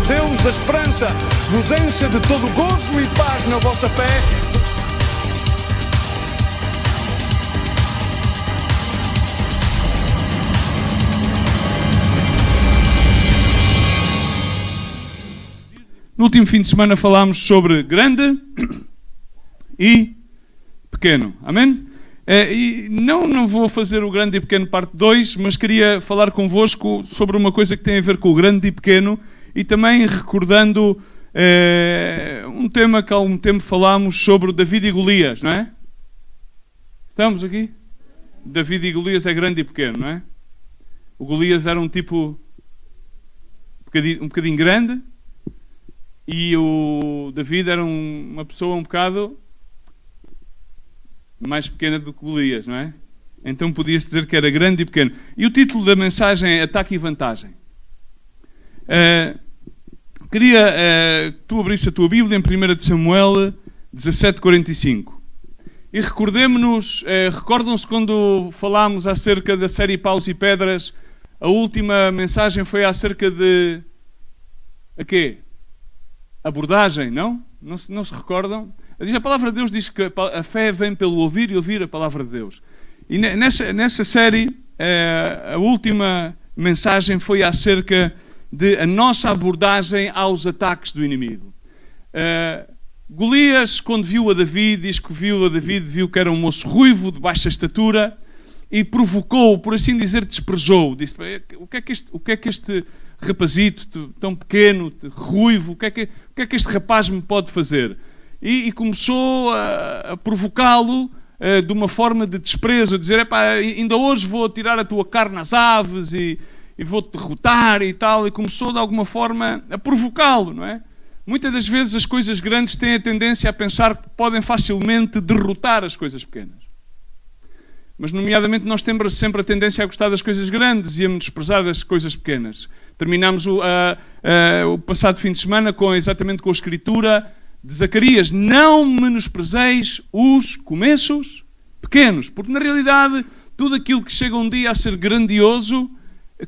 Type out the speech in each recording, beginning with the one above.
Deus da esperança vos encha de todo gozo e paz na vossa fé. No último fim de semana falámos sobre grande e pequeno. Amém? E não vou fazer o grande e pequeno parte 2, mas queria falar convosco sobre uma coisa que tem a ver com o grande e pequeno e também recordando um tema que há algum tempo falámos sobre David e Golias, não é? Estamos aqui? David e Golias é grande e pequeno, não é? O Golias era um tipo um bocadinho grande e o David era uma pessoa um bocado mais pequena do que Golias, não é? Então podia-se dizer que era grande e pequeno. E o título da mensagem é Ataque e Vantagem. Queria que tu abrisse a tua Bíblia em 1 de Samuel 17:45. E recordam-se quando falámos acerca da série Paus e Pedras, a última mensagem foi acerca de a quê? Abordagem, não? Não se recordam? A palavra de Deus diz que a fé vem pelo ouvir e ouvir a palavra de Deus. E nessa série, a última mensagem foi acerca de a nossa abordagem aos ataques do inimigo. Golias, quando viu a David, diz que viu que era um moço ruivo, de baixa estatura, e provocou, por assim dizer, desprezou. Disse, o que é que este rapazito tão pequeno, ruivo, o que é que este rapaz me pode fazer? E começou a provocá-lo de uma forma de desprezo, a dizer, ainda hoje vou tirar a tua carne às aves e vou-te derrotar e tal, e começou de alguma forma a provocá-lo, não é? Muitas das vezes as coisas grandes têm a tendência a pensar que podem facilmente derrotar as coisas pequenas. Mas, nomeadamente, nós temos sempre a tendência a gostar das coisas grandes e a desprezar as coisas pequenas. Terminámos o passado fim de semana exatamente com a escritura de Zacarias: não menosprezeis os começos pequenos, porque na realidade tudo aquilo que chega um dia a ser grandioso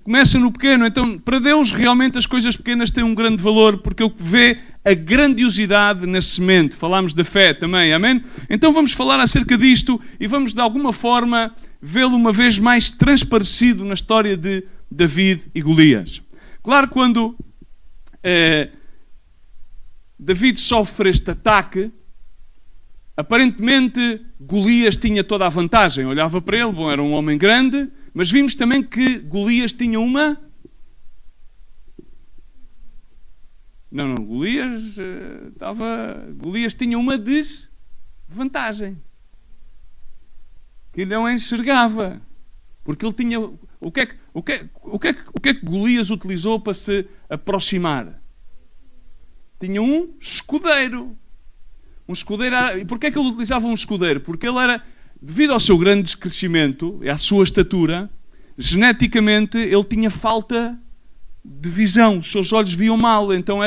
começa no pequeno. Então, para Deus, realmente as coisas pequenas têm um grande valor, porque Ele vê a grandiosidade na semente. Falámos da fé também, amém? Então vamos falar acerca disto e vamos de alguma forma vê-lo uma vez mais transparecido na história de David e Golias. Claro, quando David sofre este ataque, aparentemente Golias tinha toda a vantagem. Olhava para ele, era um homem grande, mas vimos também que Golias tinha uma... Golias tinha uma desvantagem. Que ele não enxergava. Porque ele tinha... O que é que Golias utilizou para se aproximar? Tinha um escudeiro. Um escudeiro. E porquê é que ele utilizava um escudeiro? Porque ele era, devido ao seu grande crescimento e à sua estatura, geneticamente ele tinha falta de visão. Os seus olhos viam mal. Então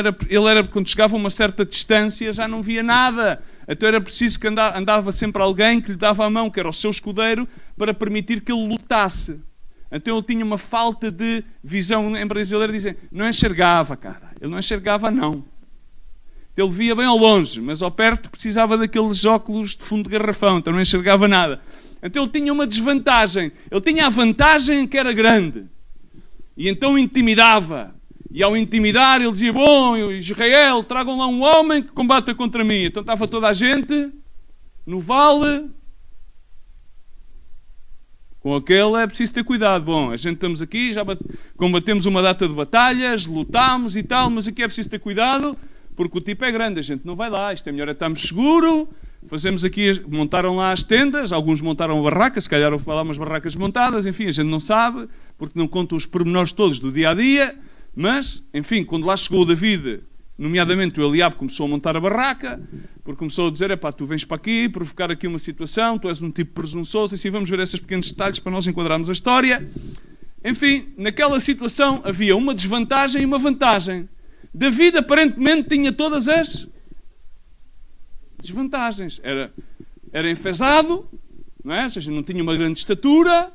quando chegava a uma certa distância, já não via nada. Então era preciso que andava sempre alguém que lhe dava a mão, que era o seu escudeiro, para permitir que ele lutasse. Então ele tinha uma falta de visão. Em brasileiro dizem, não enxergava, cara. Ele não enxergava, não. Ele via bem ao longe, mas ao perto precisava daqueles óculos de fundo de garrafão, então não enxergava nada. Então ele tinha uma desvantagem. Ele tinha a vantagem que era grande. E então intimidava. E ao intimidar ele dizia, bom, Israel, tragam lá um homem que combata contra mim. Então estava toda a gente no vale. Com aquele é preciso ter cuidado. Bom, a gente estamos aqui, já combatemos uma data de batalhas, lutámos e tal, mas aqui é preciso ter cuidado, porque o tipo é grande, a gente não vai lá, isto é melhor estarmos seguro. Fazemos aqui, montaram lá as tendas, alguns montaram barracas, se calhar houve lá umas barracas montadas, enfim, a gente não sabe, porque não contam os pormenores todos do dia a dia, mas, enfim, quando lá chegou o David, nomeadamente o Eliabe, começou a montar a barraca, porque começou a dizer, tu vens para aqui, provocar aqui uma situação, tu és um tipo presunçoso, assim, vamos ver esses pequenos detalhes para nós enquadrarmos a história. Enfim, naquela situação havia uma desvantagem e uma vantagem. David aparentemente tinha todas as desvantagens. Era enfesado, não é? Ou seja, não tinha uma grande estatura,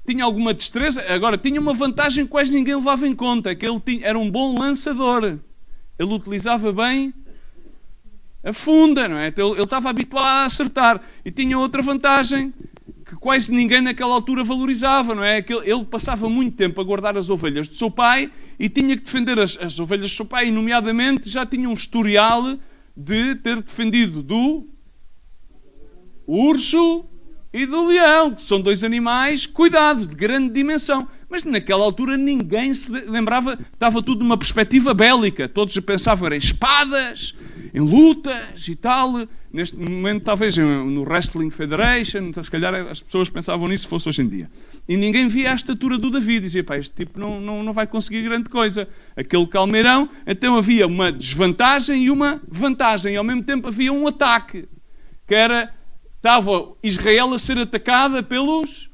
tinha alguma destreza, agora tinha uma vantagem que quase ninguém levava em conta, é que ele era um bom lançador. Ele utilizava bem a funda, não é? Então, ele estava habituado a acertar. E tinha outra vantagem que quase ninguém naquela altura valorizava, não é? Que ele passava muito tempo a guardar as ovelhas do seu pai e tinha que defender as ovelhas do seu pai, e nomeadamente já tinha um historial de ter defendido do urso e do leão, que são 2 animais, cuidado, de grande dimensão. Mas naquela altura ninguém se lembrava, estava tudo numa perspectiva bélica. Todos pensavam em espadas, em lutas e tal. Neste momento, talvez no Wrestling Federation, então, se calhar as pessoas pensavam nisso se fosse hoje em dia. E ninguém via a estatura do David. Dizia, pá, este tipo não vai conseguir grande coisa. Aquele calmeirão. Então havia uma desvantagem e uma vantagem. E ao mesmo tempo havia um ataque, que era... Estava Israel a ser atacada pelos...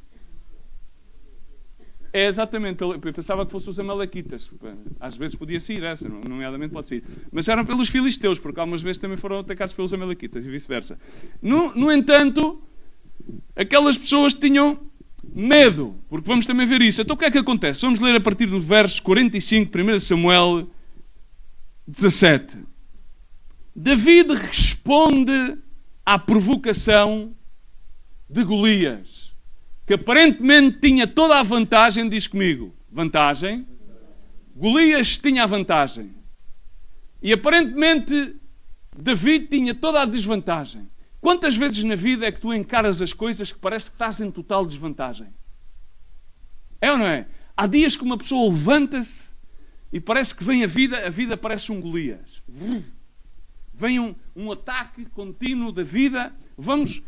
exatamente. Eu pensava que fossem os amalequitas. Às vezes podia ser essa, nomeadamente pode ser. Mas eram pelos filisteus, porque algumas vezes também foram atacados pelos amalequitas e vice-versa. No entanto, aquelas pessoas tinham medo, porque vamos também ver isso. Então o que é que acontece? Vamos ler a partir do verso 45, 1 Samuel 17. David responde à provocação de Golias, que aparentemente tinha toda a vantagem. Diz comigo, vantagem. Golias tinha a vantagem. E aparentemente David tinha toda a desvantagem. Quantas vezes na vida é que tu encaras as coisas que parece que estás em total desvantagem? É ou não é? Há dias que uma pessoa levanta-se e parece que vem a vida parece um Golias. Vem um ataque contínuo da vida. Vamos,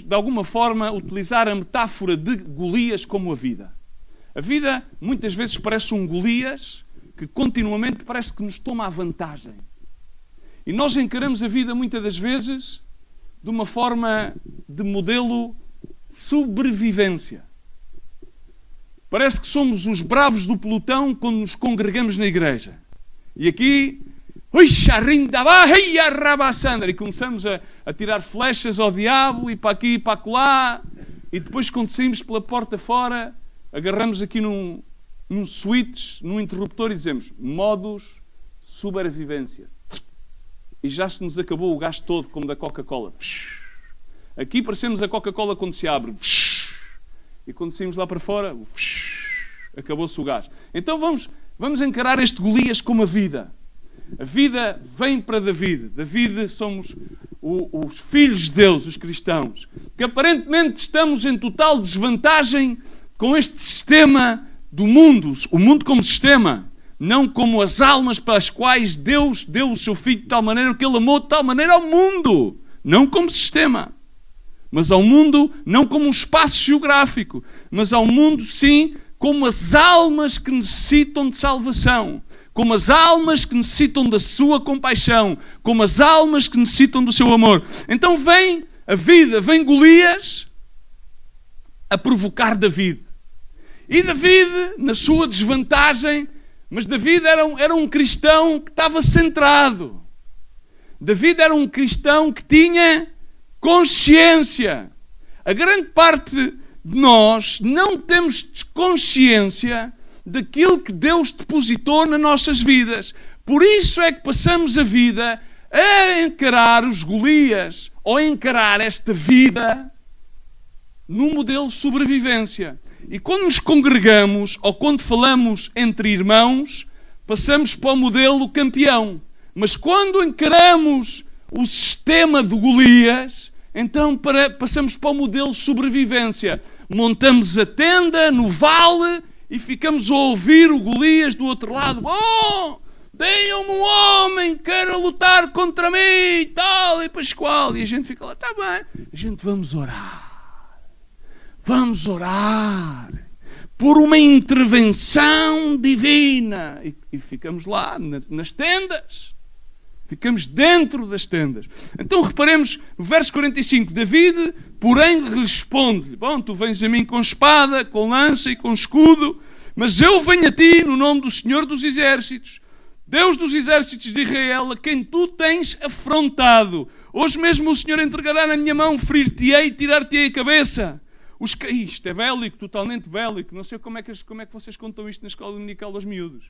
de alguma forma, utilizar a metáfora de Golias como a vida. A vida, muitas vezes, parece um Golias que continuamente parece que nos toma a vantagem. E nós encaramos a vida, muitas das vezes, de uma forma de modelo sobrevivência. Parece que somos os bravos do pelotão quando nos congregamos na igreja. E aqui... e começamos a tirar flechas ao diabo e para aqui e para acolá, e depois quando saímos pela porta fora agarramos aqui num switch, num interruptor e dizemos modus sobrevivência, e já se nos acabou o gás todo, como da Coca-Cola. Aqui parecemos a Coca-Cola quando se abre, e quando saímos lá para fora, acabou-se o gás. Então vamos encarar este Golias como a vida. A vida vem para David. David somos os filhos de Deus, os cristãos, que aparentemente estamos em total desvantagem com este sistema do mundo. O mundo como sistema, não como as almas para as quais Deus deu o seu Filho de tal maneira que Ele amou de tal maneira ao mundo. Não como sistema, mas ao mundo não como um espaço geográfico, mas ao mundo sim como as almas que necessitam de salvação. Como as almas que necessitam da sua compaixão, como as almas que necessitam do seu amor. Então vem a vida, vem Golias a provocar David. E David, na sua desvantagem, mas David era um cristão que estava centrado. David era um cristão que tinha consciência. A grande parte de nós não temos consciência daquilo que Deus depositou nas nossas vidas. Por isso é que passamos a vida a encarar os Golias, ou a encarar esta vida num modelo de sobrevivência. E quando nos congregamos, ou quando falamos entre irmãos, passamos para o modelo campeão. Mas quando encaramos o sistema de Golias, então passamos para o modelo de sobrevivência. Montamos a tenda no vale e ficamos a ouvir o Golias do outro lado. Bom, deem-me um homem que queira lutar contra mim e tal, e pascual. E a gente fica lá, está bem. A gente vamos orar. Vamos orar por uma intervenção divina. E ficamos lá, nas tendas. Ficamos dentro das tendas. Então reparemos no verso 45. David, porém, responde-lhe: bom, tu vens a mim com espada, com lança e com escudo, mas eu venho a ti no nome do Senhor dos Exércitos, Deus dos Exércitos de Israel, a quem tu tens afrontado. Hoje mesmo o Senhor entregará na minha mão, ferir-te-ei e tirar-te-ei a cabeça. Isto é bélico, totalmente bélico. Não sei como é que vocês contam isto na escola dominical aos miúdos.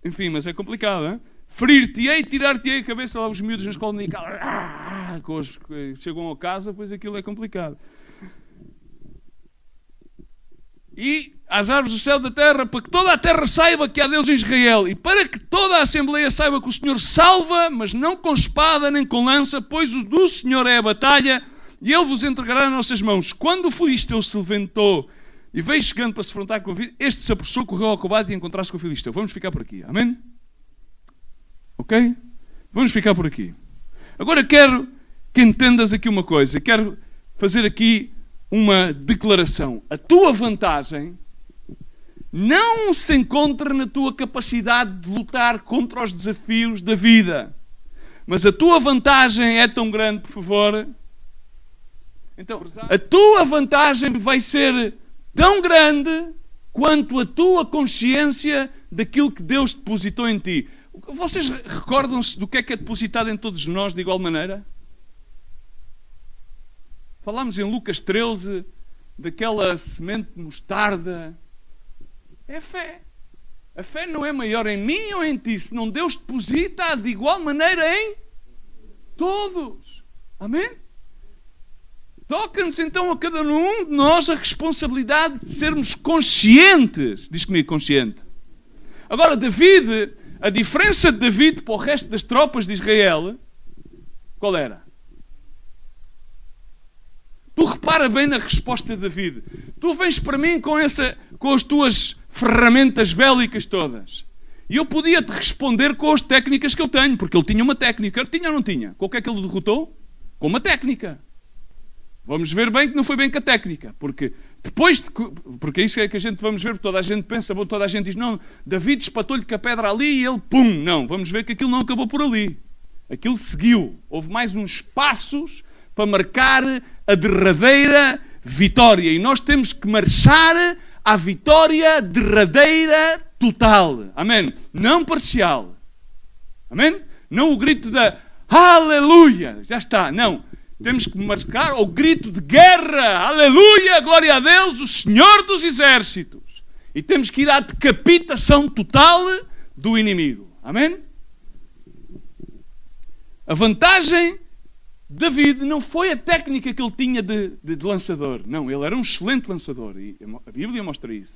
Enfim, mas é complicado, hein? Ferir-te-ei, tirar-te-ei a cabeça lá os miúdos na escola dominical. Chegam a casa, pois aquilo é complicado. E às árvores do céu e da terra, para que toda a terra saiba que há Deus em Israel, e para que toda a Assembleia saiba que o Senhor salva, mas não com espada nem com lança, pois o do Senhor é a batalha, e Ele vos entregará nas nossas mãos. Quando o filisteu se levantou e veio chegando para se afrontar com o filisteu, este se apressou, correu ao combate e encontrasse com o filisteu. Vamos ficar por aqui, amém? Ok? Vamos ficar por aqui. Agora quero que entendas aqui uma coisa, quero fazer aqui uma declaração. A tua vantagem não se encontra na tua capacidade de lutar contra os desafios da vida. Mas a tua vantagem é tão grande, por favor. Então, a tua vantagem vai ser tão grande quanto a tua consciência daquilo que Deus depositou em ti. Vocês recordam-se do que é depositado em todos nós de igual maneira? Falámos em Lucas 13 daquela semente de mostarda. É fé. A fé não é maior em mim ou em ti, senão Deus deposita de igual maneira em todos. Amém? Toca-nos então a cada um de nós a responsabilidade de sermos conscientes. Diz comigo, consciente. Agora, David, a diferença de David para o resto das tropas de Israel, qual era? Tu repara bem na resposta de David. Tu vens para mim com as tuas ferramentas bélicas todas. E eu podia-te responder com as técnicas que eu tenho, porque ele tinha uma técnica. Tinha ou não tinha? Com o que é que ele derrotou? Com uma técnica. Vamos ver bem que não foi bem com a técnica. Porque porque isso é que a gente vamos ver, toda a gente pensa, toda a gente diz, não, David espatou-lhe com a pedra ali e ele, pum, não. Vamos ver que aquilo não acabou por ali. Aquilo seguiu. Houve mais uns passos para marcar a derradeira vitória. E nós temos que marchar à vitória derradeira total. Amém? Não parcial. Amém? Não o grito da aleluia. Já está. Não. Temos que marcar o grito de guerra. Aleluia, glória a Deus, o Senhor dos Exércitos. E temos que ir à decapitação total do inimigo. Amém? A vantagem David não foi a técnica que ele tinha de lançador. Não, ele era um excelente lançador. E a Bíblia mostra isso.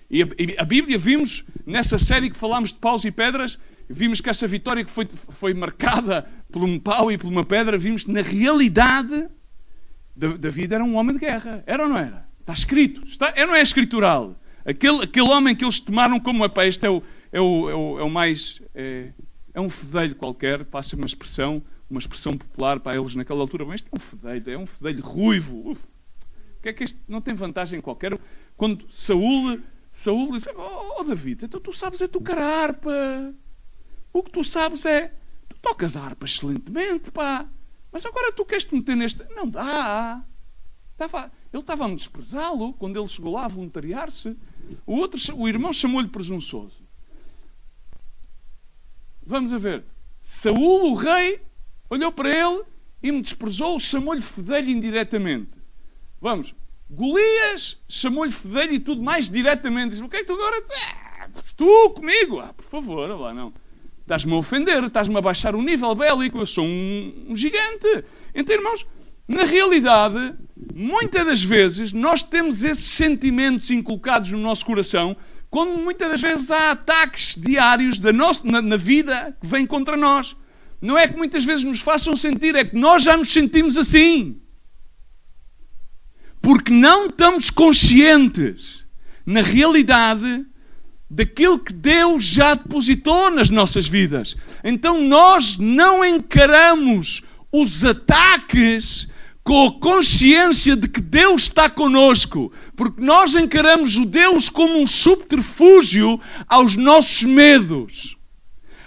E a Bíblia, vimos nessa série que falámos de paus e pedras, vimos que essa vitória que foi marcada por um pau e por uma pedra, vimos que na realidade David era um homem de guerra. Era ou não era? Está escrito. Não é escritural. Aquele homem que eles tomaram como este é o mais... É um fedelho qualquer, passa uma expressão popular para eles naquela altura. Mas este é um fedelho ruivo. O que é que este não tem vantagem qualquer? Quando Saúl disse, David, então tu sabes tocar a harpa. O que tu sabes tu tocas a harpa excelentemente, pá. Mas agora tu queres te meter neste... Não dá. Ele estava a me desprezá-lo quando ele chegou lá a voluntariar-se. O irmão chamou-lhe presunçoso. Vamos a ver. Saúl, o rei, olhou para ele e me desprezou, chamou-lhe fedelho indiretamente. Vamos. Golias chamou-lhe fedelho e tudo mais diretamente. Diz, o que é que tu agora... Tu comigo? Por favor, lá não. Estás-me a ofender, estás-me a baixar o nível bélico. Eu sou um gigante. Então, irmãos, na realidade, muitas das vezes, nós temos esses sentimentos inculcados no nosso coração, quando muitas das vezes há ataques diários na vida que vêm contra nós. Não é que muitas vezes nos façam sentir, é que nós já nos sentimos assim. Porque não estamos conscientes, na realidade, daquilo que Deus já depositou nas nossas vidas. Então nós não encaramos os ataques com a consciência de que Deus está conosco, porque nós encaramos o Deus como um subterfúgio aos nossos medos.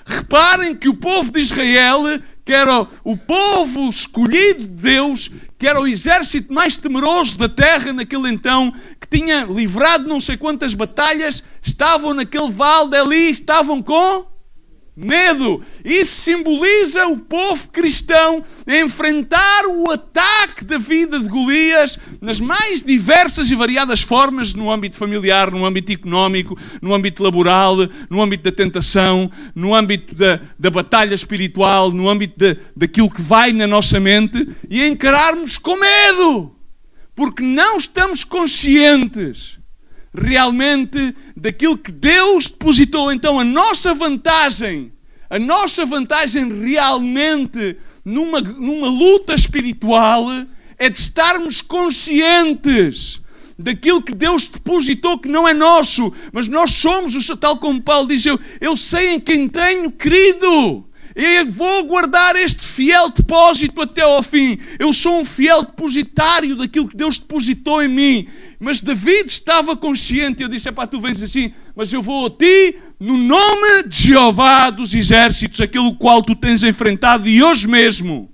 Reparem que o povo de Israel, que era o povo escolhido de Deus, que era o exército mais temeroso da terra naquele então, que tinha livrado não sei quantas batalhas, estavam naquele vale ali, estavam com medo. Isso simboliza o povo cristão a enfrentar o ataque da vida de Golias nas mais diversas e variadas formas, no âmbito familiar, no âmbito económico, no âmbito laboral, no âmbito da tentação, no âmbito da batalha espiritual, no âmbito daquilo que vai na nossa mente, e encararmos com medo, porque não estamos conscientes realmente daquilo que Deus depositou. Então a nossa vantagem realmente numa luta espiritual é de estarmos conscientes daquilo que Deus depositou, que não é nosso, mas nós somos, tal como Paulo diz, eu sei em quem tenho crido. Eu vou guardar este fiel depósito até ao fim. Eu sou um fiel depositário daquilo que Deus depositou em mim. Mas David estava consciente. Eu disse, tu vens assim, mas eu vou a ti no nome de Jeová dos exércitos, aquele o qual tu tens enfrentado, e hoje mesmo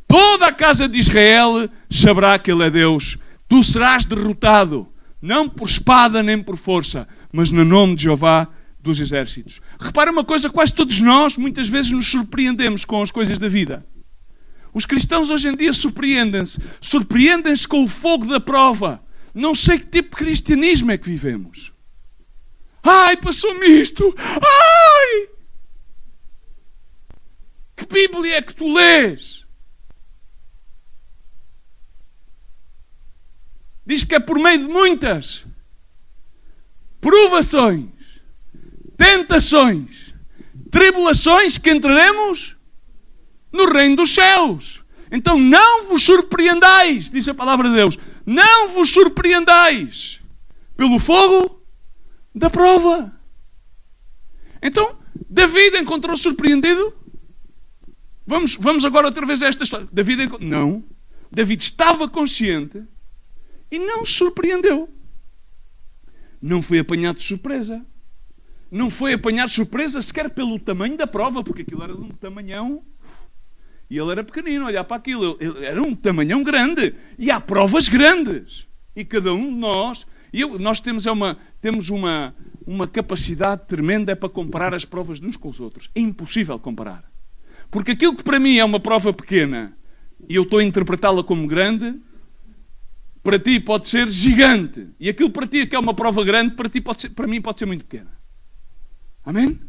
toda a casa de Israel saberá que Ele é Deus. Tu serás derrotado, não por espada nem por força, mas no nome de Jeová dos exércitos. Repara uma coisa, quase todos nós muitas vezes nos surpreendemos com as coisas da vida. Os cristãos hoje em dia surpreendem-se com o fogo da prova. Não sei que tipo de cristianismo é que vivemos. Ai, passou-me isto. Ai! Que Bíblia é que tu lês? Diz que é por meio de muitas provações, tentações, tribulações que entraremos no reino dos céus. Então não vos surpreendais, diz a palavra de Deus, não vos surpreendais pelo fogo da prova. Então, David encontrou-se surpreendido? Vamos agora outra vez a esta história. Não. David estava consciente e não se surpreendeu. Não foi apanhado de surpresa. Não foi apanhado de surpresa sequer pelo tamanho da prova, porque aquilo era de um tamanhão. E ele era pequenino, olhar para aquilo. Ele era um tamanhão grande. E há provas grandes. E cada um de nós... nós temos uma capacidade tremenda para comparar as provas de uns com os outros. É impossível comparar. Porque aquilo que para mim é uma prova pequena, e eu estou a interpretá-la como grande, para ti pode ser gigante. E aquilo para ti que é uma prova grande, para mim pode ser muito pequena. Amém?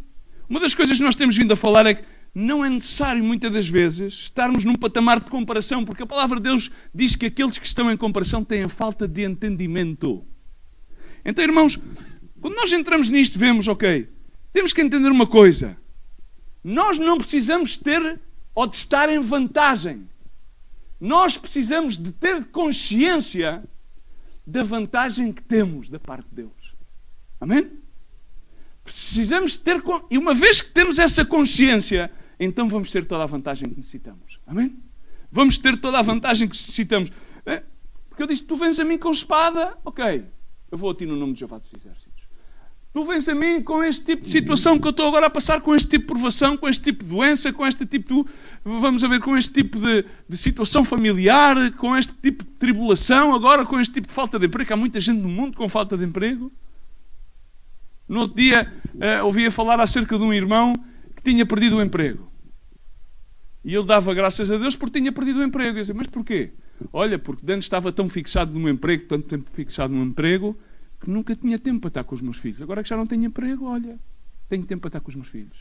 Uma das coisas que nós temos vindo a falar é que não é necessário, muitas das vezes, estarmos num patamar de comparação, porque a palavra de Deus diz que aqueles que estão em comparação têm a falta de entendimento. Então, irmãos, quando nós entramos nisto, vemos, temos que entender uma coisa. Nós não precisamos ter ou de estar em vantagem. Nós precisamos de ter consciência da vantagem que temos da parte de Deus. Amém? Precisamos ter... E uma vez que temos essa consciência, então vamos ter toda a vantagem que necessitamos. Amém? Vamos ter toda a vantagem que necessitamos. Porque eu disse, tu vens a mim com espada, eu vou a ti no nome de Jeová dos exércitos. Tu vens a mim com este tipo de situação que eu estou agora a passar, com este tipo de provação, com este tipo de doença, com este tipo com este tipo de situação familiar, com este tipo de tribulação, agora com este tipo de falta de emprego. Há muita gente no mundo com falta de emprego. No outro dia, ouvia falar acerca de um irmão que tinha perdido o emprego. E ele dava graças a Deus porque tinha perdido o emprego. Eu dizia, mas porquê? Olha, porque antes estava tão fixado num emprego, tanto tempo fixado num emprego, que nunca tinha tempo para estar com os meus filhos. Agora que já não tenho emprego, tenho tempo para estar com os meus filhos.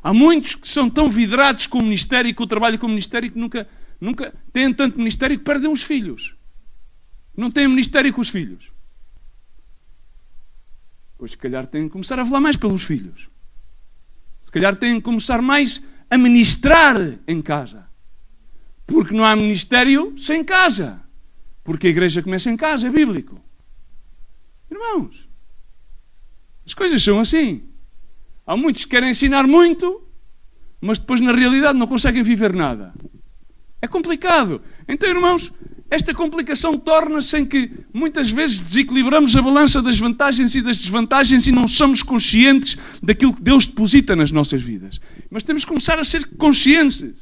Há muitos que são tão vidrados com o ministério e com o trabalho com o ministério que nunca têm tanto ministério que perdem os filhos. Não têm ministério com os filhos. Pois se calhar têm que começar a velar mais pelos filhos. Se calhar têm que começar mais a ministrar em casa. Porque não há ministério sem casa. Porque a igreja começa em casa, é bíblico. Irmãos, as coisas são assim. Há muitos que querem ensinar muito, mas depois na realidade não conseguem viver nada. É complicado. Então, irmãos, esta complicação torna-se em que muitas vezes desequilibramos a balança das vantagens e das desvantagens e não somos conscientes daquilo que Deus deposita nas nossas vidas. Mas temos que começar a ser conscientes.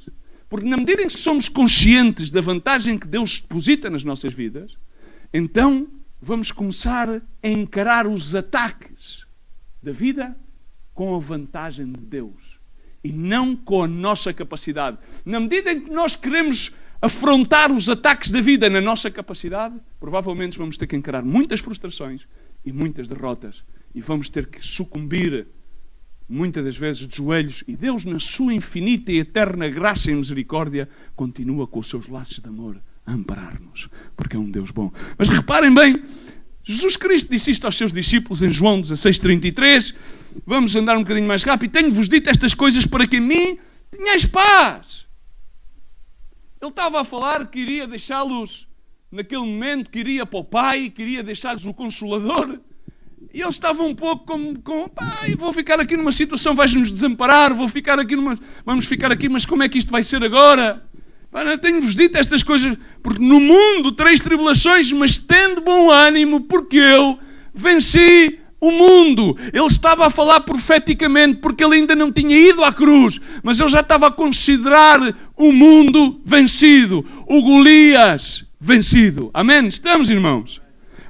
Porque na medida em que somos conscientes da vantagem que Deus deposita nas nossas vidas, então vamos começar a encarar os ataques da vida com a vantagem de Deus. e não com a nossa capacidade. Na medida em que nós queremos afrontar os ataques da vida na nossa capacidade, provavelmente vamos ter que encarar muitas frustrações e muitas derrotas. E vamos ter que sucumbir, muitas das vezes, de joelhos. E Deus, na sua infinita e eterna graça e misericórdia, continua com os seus laços de amor a amparar-nos, porque é um Deus bom. Mas reparem bem, Jesus Cristo disse isto aos seus discípulos em João 16:33. Vamos andar um bocadinho mais rápido. Tenho-vos dito estas coisas para que em mim tenhais paz. Ele estava a falar que iria deixá-los, naquele momento, que iria para o Pai, que iria deixar-lhes o Consolador. E eles estavam um pouco como pai, vou ficar aqui numa situação, vais-nos desamparar, vamos ficar aqui, mas como é que isto vai ser agora? Tenho-vos dito estas coisas, porque no mundo tereis tribulações, mas tende bom ânimo, porque eu venci o mundo. Ele estava a falar profeticamente, porque ele ainda não tinha ido à cruz, mas ele já estava a considerar o mundo vencido, o Golias vencido. Amém? Estamos, irmãos?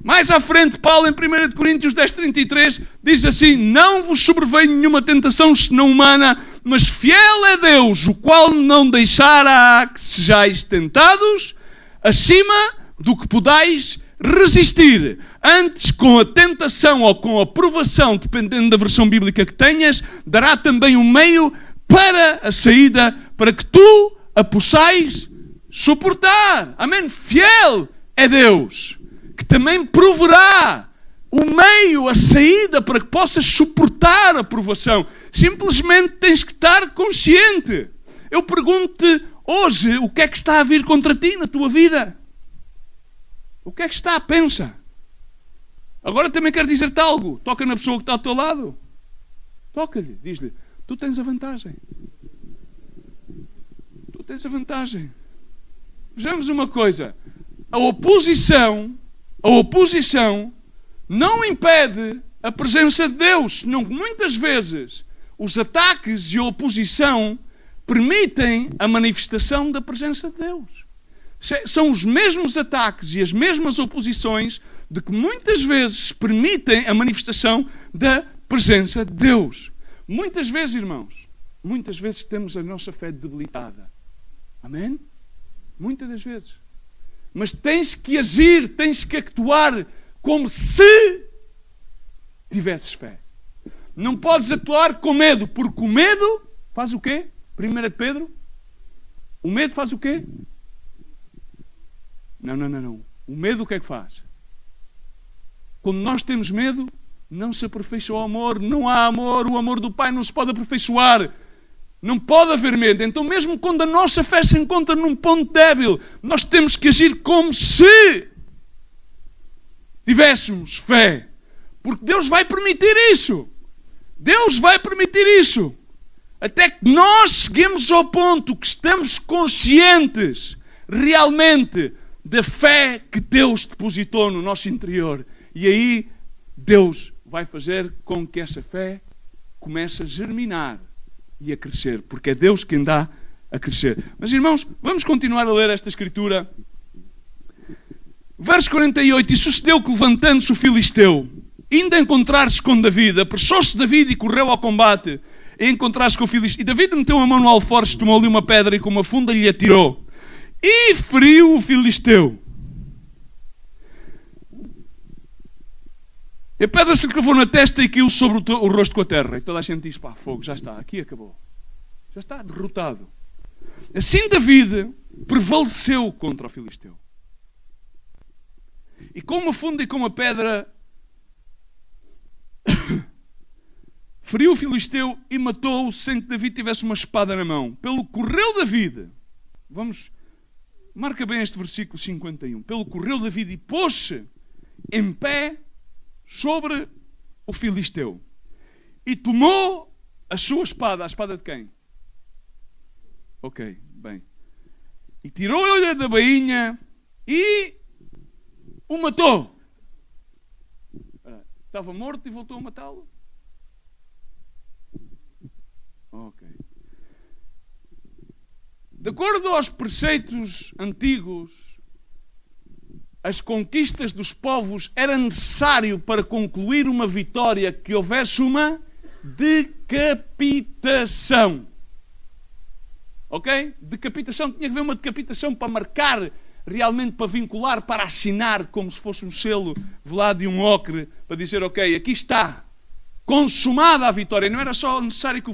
Mais à frente, Paulo, em 1 Coríntios 10:33, diz assim: não vos sobreveio nenhuma tentação senão humana, mas fiel é Deus, o qual não deixará que sejais tentados acima do que podais resistir. Antes, com a tentação ou com a provação, dependendo da versão bíblica que tenhas, dará também um meio para a saída, para que tu a possais suportar. Amém? Fiel é Deus, que também proverá o meio, a saída, para que possas suportar a provação. Simplesmente tens que estar consciente. Eu pergunto-te hoje, o que é que está a vir contra ti na tua vida? O que é que está? Pensa. Agora também quero dizer-te algo. Toca na pessoa que está ao teu lado. Toca-lhe, diz-lhe, tu tens a vantagem. Tu tens a vantagem. Vejamos uma coisa. A oposição não impede a presença de Deus, senão que muitas vezes os ataques e a oposição permitem a manifestação da presença de Deus. São os mesmos ataques e as mesmas oposições de que muitas vezes permitem a manifestação da presença de Deus. Muitas vezes, irmãos, muitas vezes temos a nossa fé debilitada. Amém? Muitas das vezes. Mas tens que agir, tens que actuar como se tivesses fé. Não podes atuar com medo, porque o medo faz o quê? 1 Pedro? O medo faz o quê? Não. O medo o que é que faz? Quando nós temos medo, não se aperfeiçoa o amor, não há amor, o amor do Pai não se pode aperfeiçoar. Não pode haver medo. Então, mesmo quando a nossa fé se encontra num ponto débil, nós temos que agir como se tivéssemos fé. Porque Deus vai permitir isso. Deus vai permitir isso. Até que nós cheguemos ao ponto que estamos conscientes realmente da fé que Deus depositou no nosso interior. E aí Deus vai fazer com que essa fé comece a germinar e a crescer, porque é Deus quem dá a crescer. Mas, irmãos, vamos continuar a ler esta Escritura. Verso 48. E sucedeu que, levantando-se o Filisteu, indo a encontrar-se com David, apressou-se David e correu ao combate, e encontrar-se com o Filisteu. E David meteu a mão no alforje, tomou-lhe uma pedra e com uma funda lhe atirou. E feriu o Filisteu. E a pedra se lhe cravou na testa e caiu sobre o rosto com a terra. E toda a gente diz, pá, fogo, já está, aqui acabou. Já está derrotado. Assim David prevaleceu contra o Filisteu. E com uma funda e com uma pedra feriu o Filisteu e matou-o sem que David tivesse uma espada na mão. Pelo que correu David, marca bem este versículo 51. Pelo que correu David e pôs-se em pé sobre o Filisteu. E tomou a sua espada. A espada de quem? Ok, bem. E tirou-lhe da bainha e o matou. Estava morto e voltou a matá-lo? Ok. De acordo aos preceitos antigos, as conquistas dos povos era necessário para concluir uma vitória que houvesse uma decapitação. Ok? Decapitação, tinha que haver uma decapitação para marcar, realmente para vincular, para assinar, como se fosse um selo velado e um ocre, para dizer, ok, aqui está, consumada a vitória. Não era só necessário que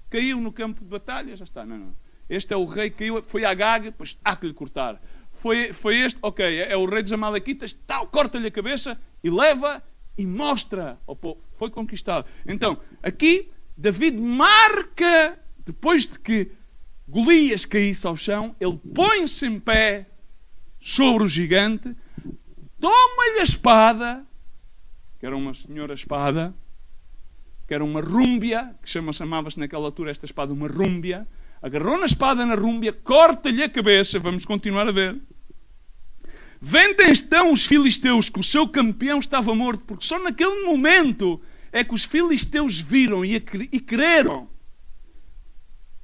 caiu no campo de batalha, já está, não. Este é o rei que caiu, foi Agag, pois há que lhe cortar. Foi este, ok, é o rei dos Amalequitas, tal, corta-lhe a cabeça e leva e mostra ao povo. Foi conquistado. Então, aqui, David marca, depois de que Golias caísse ao chão, ele põe-se em pé sobre o gigante, toma-lhe a espada, que era uma senhora espada, que era uma rúmbia, que chamava-se naquela altura esta espada uma rúmbia, agarrou na espada na rúmbia, corta-lhe a cabeça, vamos continuar a ver. Vendem então os filisteus que o seu campeão estava morto, porque só naquele momento é que os filisteus viram e creram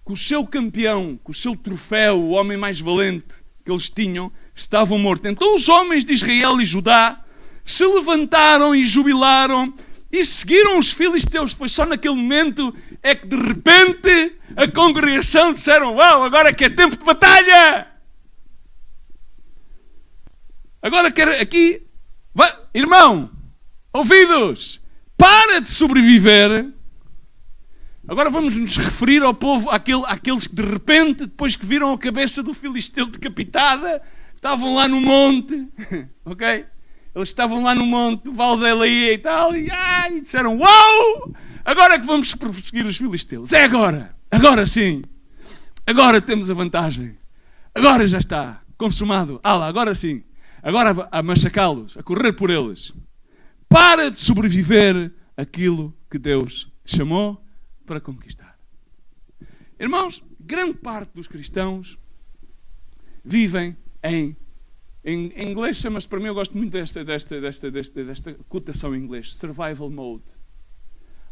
que o seu campeão, que o seu troféu, o homem mais valente que eles tinham, estavam mortos. Então os homens de Israel e Judá se levantaram e jubilaram e seguiram os filisteus. Foi só naquele momento é que de repente a congregação disseram, uau, agora que é tempo de batalha! Agora quero aqui, vai, irmão, ouvidos, para de sobreviver. Agora vamos nos referir ao povo, àqueles que de repente, depois que viram a cabeça do filisteu decapitada, estavam lá no monte, ok? Eles estavam lá no monte do Vale da Elaia e tal, e disseram, uau, agora é que vamos perseguir os filisteus. É agora sim, agora temos a vantagem, agora já está, consumado, agora sim. Agora a massacá-los, a correr por eles. Para de sobreviver aquilo que Deus te chamou para conquistar. Irmãos, grande parte dos cristãos vivem em inglês chama-se, para mim eu gosto muito desta cotação em inglês, survival mode.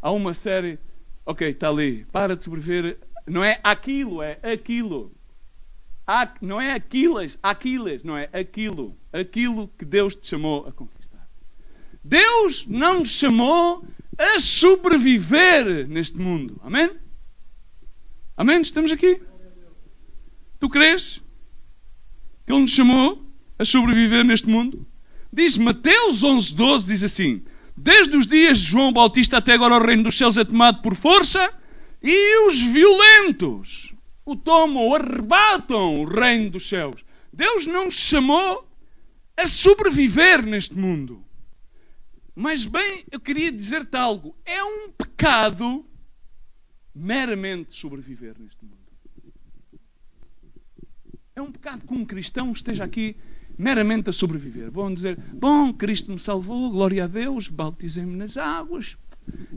Há uma série, ok, está ali, para de sobreviver, não é aquilo, é aquilo. Não é Aquiles, não é aquilo que Deus te chamou a conquistar. Deus não nos chamou a sobreviver neste mundo. Amém? Amém? Estamos aqui? Tu crês que Ele nos chamou a sobreviver neste mundo? Diz Mateus 11:12, diz assim, desde os dias de João Bautista até agora o reino dos céus é tomado por força e os violentos o tomam, o arrebatam o reino dos céus. Deus não nos chamou a sobreviver neste mundo. Mas bem, eu queria dizer-te algo. É um pecado meramente sobreviver neste mundo. É um pecado que um cristão esteja aqui meramente a sobreviver. Vão dizer, bom, Cristo me salvou, glória a Deus, batizei-me nas águas.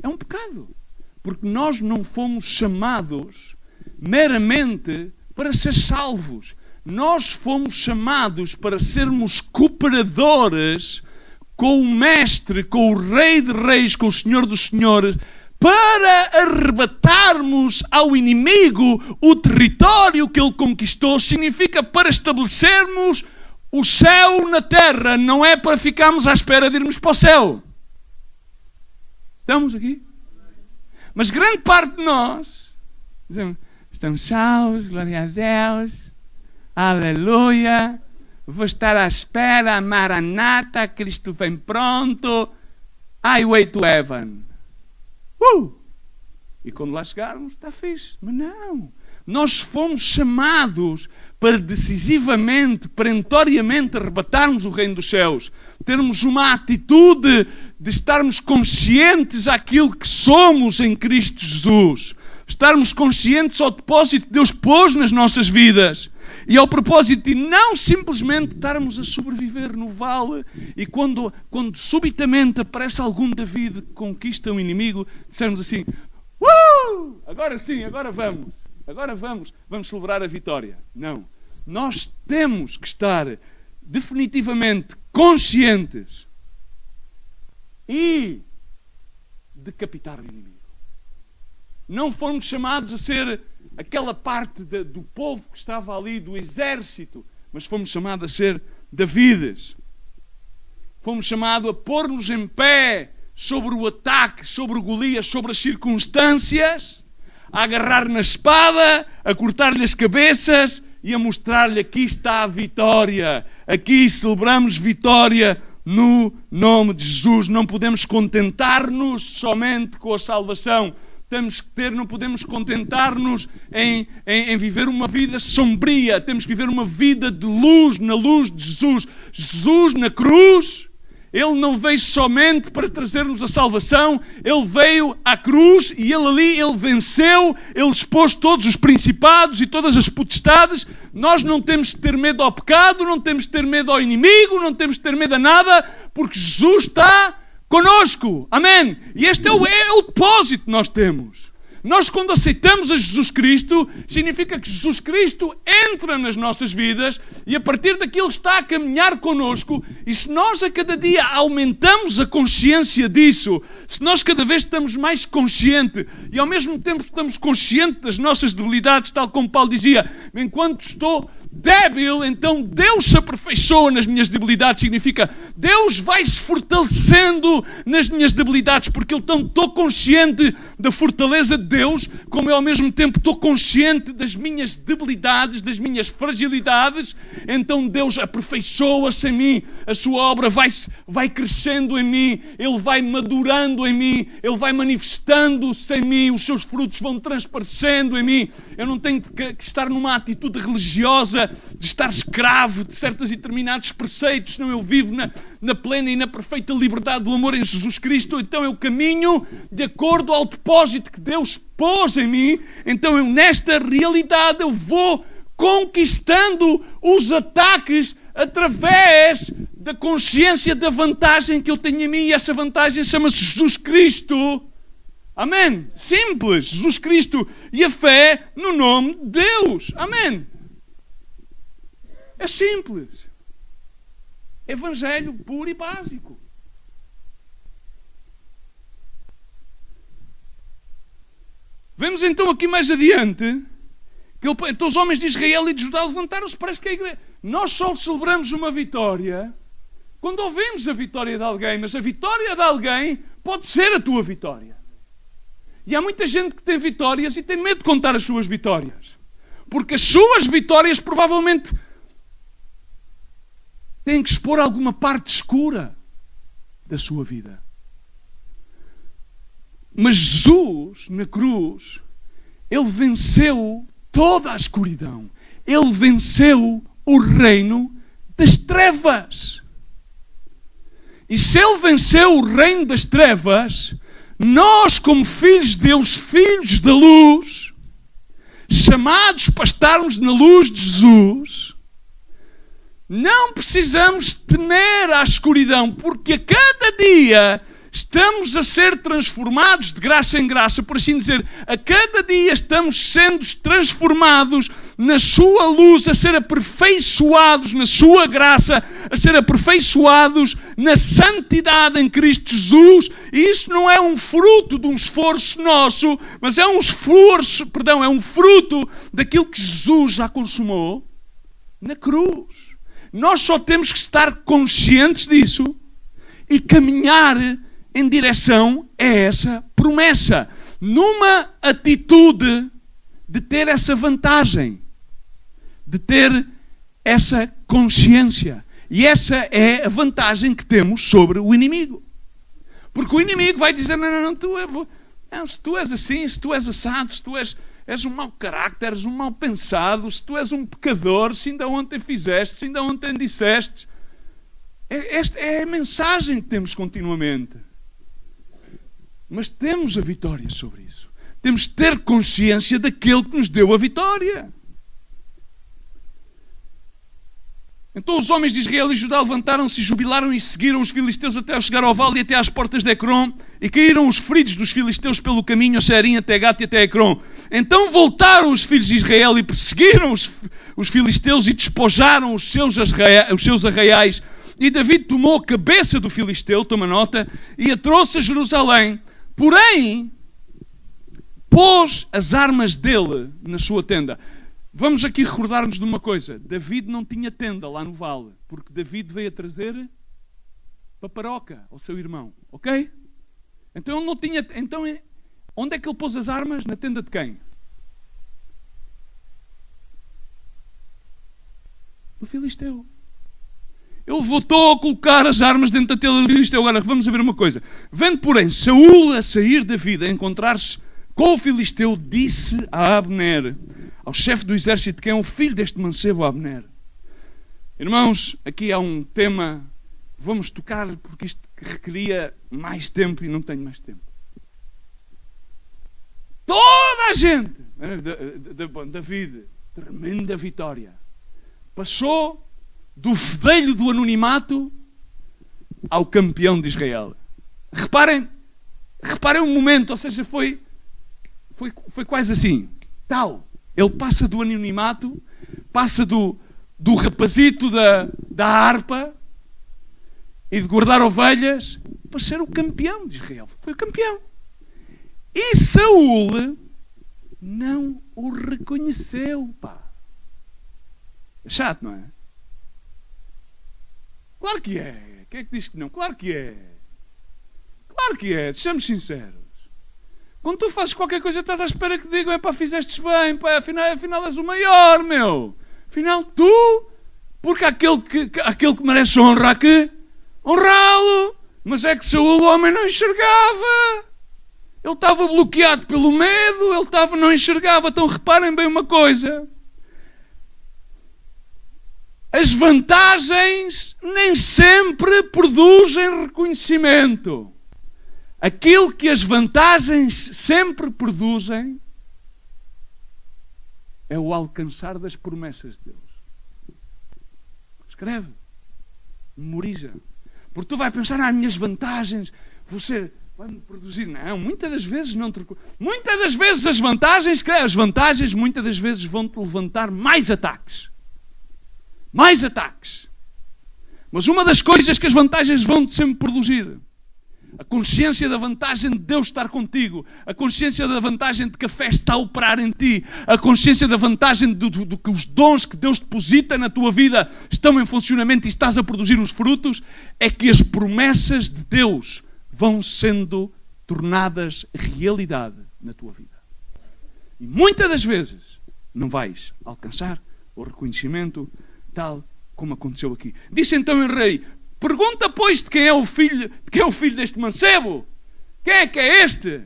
É um pecado. Porque nós não fomos chamados meramente para ser salvos. Nós fomos chamados para sermos cooperadores com o Mestre, com o Rei de Reis, com o Senhor dos Senhores, para arrebatarmos ao inimigo o território que ele conquistou. Significa para estabelecermos o céu na terra, não é para ficarmos à espera de irmos para o céu. Estamos aqui? Mas grande parte de nós dizemos, estamos salvos, glória a Deus, aleluia, vou estar à espera, Maranata, Cristo vem pronto, highway to heaven. E quando lá chegarmos, está fixe. Mas não, nós fomos chamados para decisivamente, perentoriamente arrebatarmos o reino dos céus, termos uma atitude de estarmos conscientes daquilo que somos em Cristo Jesus, estarmos conscientes ao depósito que Deus pôs nas nossas vidas e ao propósito de não simplesmente estarmos a sobreviver no vale e quando subitamente aparece algum David que conquista um inimigo, dissermos assim, agora sim, agora vamos celebrar a vitória. Não, nós temos que estar definitivamente conscientes e decapitar o inimigo. Não fomos chamados a ser aquela parte do povo que estava ali, do exército, mas fomos chamados a ser Davides. Fomos chamados a pôr-nos em pé sobre o ataque, sobre o Golias, sobre as circunstâncias, a agarrar na espada, a cortar-lhe as cabeças e a mostrar-lhe: aqui está a vitória. Aqui celebramos vitória no nome de Jesus. Não podemos contentar-nos somente com a salvação. Não podemos contentar-nos em viver uma vida sombria. Temos que viver uma vida de luz, na luz de Jesus. Jesus na cruz, Ele não veio somente para trazer-nos a salvação. Ele veio à cruz e Ele venceu. Ele expôs todos os principados e todas as potestades. Nós não temos de ter medo ao pecado, não temos de ter medo ao inimigo, não temos de ter medo a nada, porque Jesus está conosco. Amém? E este é o depósito que nós temos. Nós, quando aceitamos a Jesus Cristo, significa que Jesus Cristo entra nas nossas vidas e a partir daqui Ele está a caminhar connosco. E se nós a cada dia aumentamos a consciência disso, se nós cada vez estamos mais conscientes e ao mesmo tempo estamos conscientes das nossas debilidades, tal como Paulo dizia: enquanto estou débil, então Deus se aperfeiçoa nas minhas debilidades. Significa, Deus vai se fortalecendo nas minhas debilidades, porque eu estou consciente da fortaleza de Deus, como eu ao mesmo tempo estou consciente das minhas debilidades, das minhas fragilidades. Então Deus aperfeiçoa-se em mim, a sua obra vai crescendo em mim, Ele vai madurando em mim, Ele vai manifestando-se em mim, os seus frutos vão transparecendo em mim. Eu não tenho que estar numa atitude religiosa de estar escravo de certos e determinados preceitos, senão eu vivo na plena e na perfeita liberdade do amor em Jesus Cristo. Então eu caminho de acordo ao depósito que Deus pôs em mim. Então eu, nesta realidade, eu vou conquistando os ataques através da consciência da vantagem que eu tenho em mim, e essa vantagem chama-se Jesus Cristo. Amém? Simples. Jesus Cristo e a fé no nome de Deus. Amém? É simples. Evangelho puro e básico. Vemos então aqui mais adiante que então os homens de Israel e de Judá levantaram-se. Parece que a igreja... Nós só celebramos uma vitória quando ouvimos a vitória de alguém, mas a vitória de alguém pode ser a tua vitória. E há muita gente que tem vitórias e tem medo de contar as suas vitórias, porque as suas vitórias provavelmente têm que expor alguma parte escura da sua vida. Mas Jesus, na cruz, Ele venceu toda a escuridão. Ele venceu o reino das trevas. E se Ele venceu o reino das trevas, nós, como filhos de Deus, filhos da luz, chamados para estarmos na luz de Jesus, não precisamos temer à escuridão, porque a cada dia estamos a ser transformados de graça em graça, por assim dizer. A cada dia estamos sendo transformados na sua luz, a ser aperfeiçoados na sua graça, a ser aperfeiçoados na santidade em Cristo Jesus. E isso não é um fruto de um esforço nosso, mas é um fruto daquilo que Jesus já consumou na cruz. Nós só temos que estar conscientes disso e caminhar em direção a essa promessa, numa atitude de ter essa vantagem, de ter essa consciência. E essa é a vantagem que temos sobre o inimigo. Porque o inimigo vai dizer: se tu és assim, se tu és assado, se tu és um mau carácter, és um mau pensado, se tu és um pecador, se ainda ontem fizeste, se ainda ontem disseste. Esta é a mensagem que temos continuamente. Mas temos a vitória sobre isso. Temos de ter consciência daquele que nos deu a vitória. Então os homens de Israel e Judá levantaram-se e jubilaram e seguiram os filisteus até chegar ao vale e até às portas de Ecrom, e caíram os feridos dos filisteus pelo caminho a Serim, até Gate e até Ecrom. Então voltaram os filhos de Israel e perseguiram os filisteus e despojaram os seus arraiais. E David tomou a cabeça do filisteu, toma nota, e a trouxe a Jerusalém. Porém, pôs as armas dele na sua tenda. Vamos aqui recordar-nos de uma coisa. David não tinha tenda lá no vale, porque David veio a trazer paparoca ao seu irmão. Ok? Então ele não tinha... Então, onde é que ele pôs as armas? Na tenda de quem? do filisteu. Ele voltou a colocar as armas dentro da tela do filisteu. Agora, vamos ver uma coisa. Vendo, porém, Saúl a sair da vida, a encontrar-se com o filisteu, disse a Abner, ao chefe do exército, que é o filho deste mancebo, Abner. Irmãos, aqui há um tema, vamos tocar, porque isto requeria mais tempo e não tenho mais tempo. Toda a gente, David, tremenda vitória, passou do fedelho do anonimato ao campeão de Israel. Reparem um momento, ou seja, foi quase assim, tal. Ele passa do anonimato, passa do rapazito da harpa e de guardar ovelhas para ser o campeão de Israel. Foi o campeão. E Saúl não o reconheceu, pá. É chato, não é? Claro que é. Quem é que diz que não? Claro que é. Claro que é. Sejamos sinceros. Quando tu fazes qualquer coisa, estás à espera que digam, pá, fizeste bem, pá, afinal és o maior, meu. Afinal tu, porque aquele que merece honra aqui, honrá-lo. Mas é que Saúl, o homem, não enxergava. Ele estava bloqueado pelo medo, não enxergava. Então reparem bem uma coisa. As vantagens nem sempre produzem reconhecimento. Aquilo que as vantagens sempre produzem é o alcançar das promessas de Deus. Escreve. Memoriza. Porque tu vais pensar, minhas vantagens, você vai-me produzir. Não, muitas das vezes não te... Muitas das vezes as vantagens muitas das vezes vão-te levantar mais ataques. Mais ataques. Mas uma das coisas que as vantagens vão-te sempre produzir, a consciência da vantagem de Deus estar contigo, a consciência da vantagem de que a fé está a operar em ti, a consciência da vantagem do que os dons que Deus deposita na tua vida estão em funcionamento e estás a produzir os frutos, é que as promessas de Deus vão sendo tornadas realidade na tua vida. E muitas das vezes não vais alcançar o reconhecimento tal como aconteceu aqui. Disse então o rei, pergunta, pois, de quem é o filho deste mancebo? Quem é que é este?